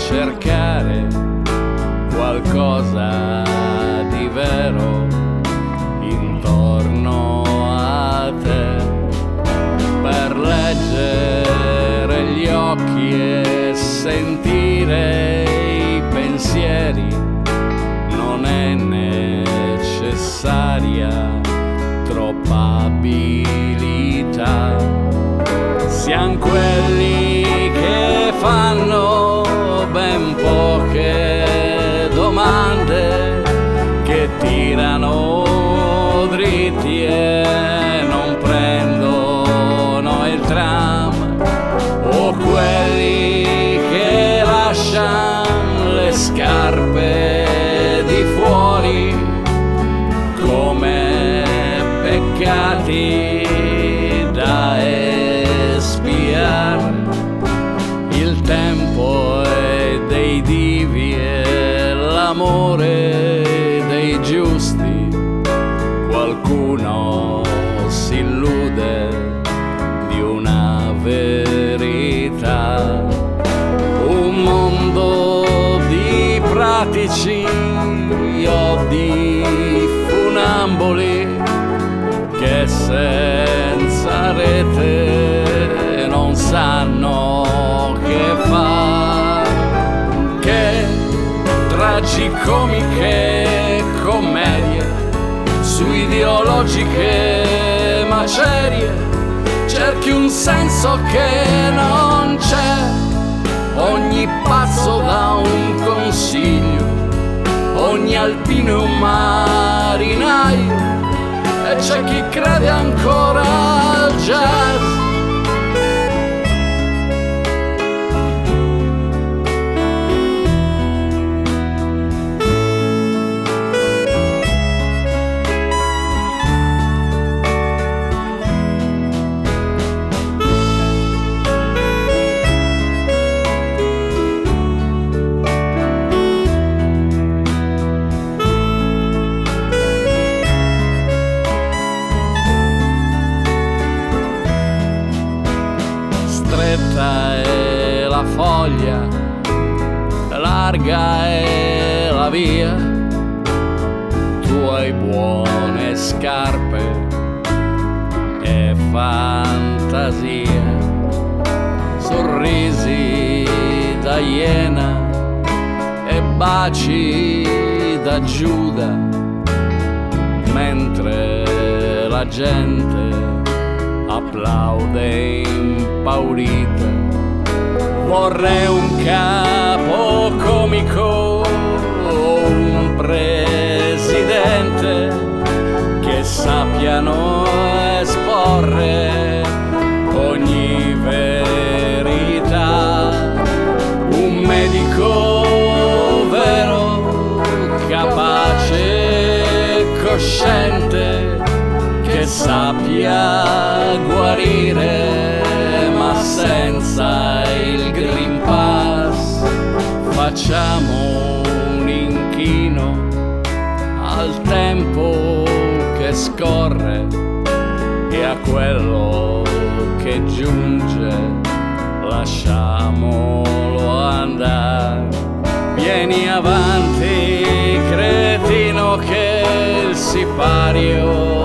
cercare qualcosa di vero intorno a te, per leggere gli occhi e sentire i pensieri. Non è necessaria troppa abilità. Siamo quelli che fanno ben poche domande, che tirano dritti e non prendono il tram, o quelli che lasciano le scarpe di fuori come peccati da espiare. Il tempo è dei divi e l'amore dei giusti. Qualcuno si illude di una verità. Un mondo di pratici o di funamboli che senza rete non sanno che fare. Che tragicomiche commedie su ideologiche macerie, cerchi un senso che non c'è. Ogni pazzo dà un consiglio, ogni alpino è un marinaio, e c'è chi crede ancora al jazz. Stretta è la foglia, larga è la via. Tu hai buone scarpe e fantasia, sorrisi da iena e baci da Giuda, mentre la gente applaude impaurita. Vorrei un capo comico o un presidente che sappiano esporre ogni verità. Un medico vero, capace e cosciente, che sappia guarire ma senza il Green Pass. Facciamo un inchino al tempo che scorre e a quello che giunge lasciamolo andare. Vieni avanti, cretino, che il sipario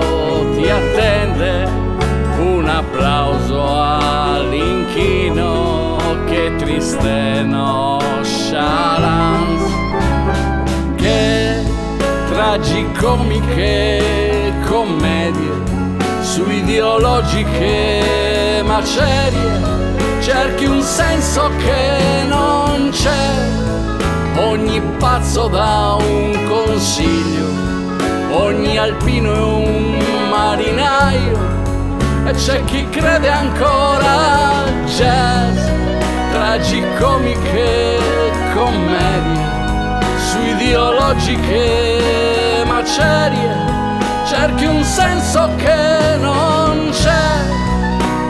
ti attende. Un applauso all'inchino, che triste nonchalance. Che tragicomiche commedie su ideologiche macerie, cerchi un senso che non c'è. Ogni pazzo dà un consiglio, ogni alpino è un marinaio, e c'è chi crede ancora al jazz. Tragicomiche commedie su ideologiche macerie, cerchi un senso che non c'è.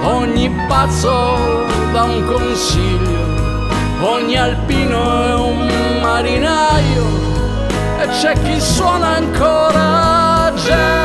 Ogni pazzo dà un consiglio, ogni alpino è un marinaio, e c'è chi suona ancora jazz.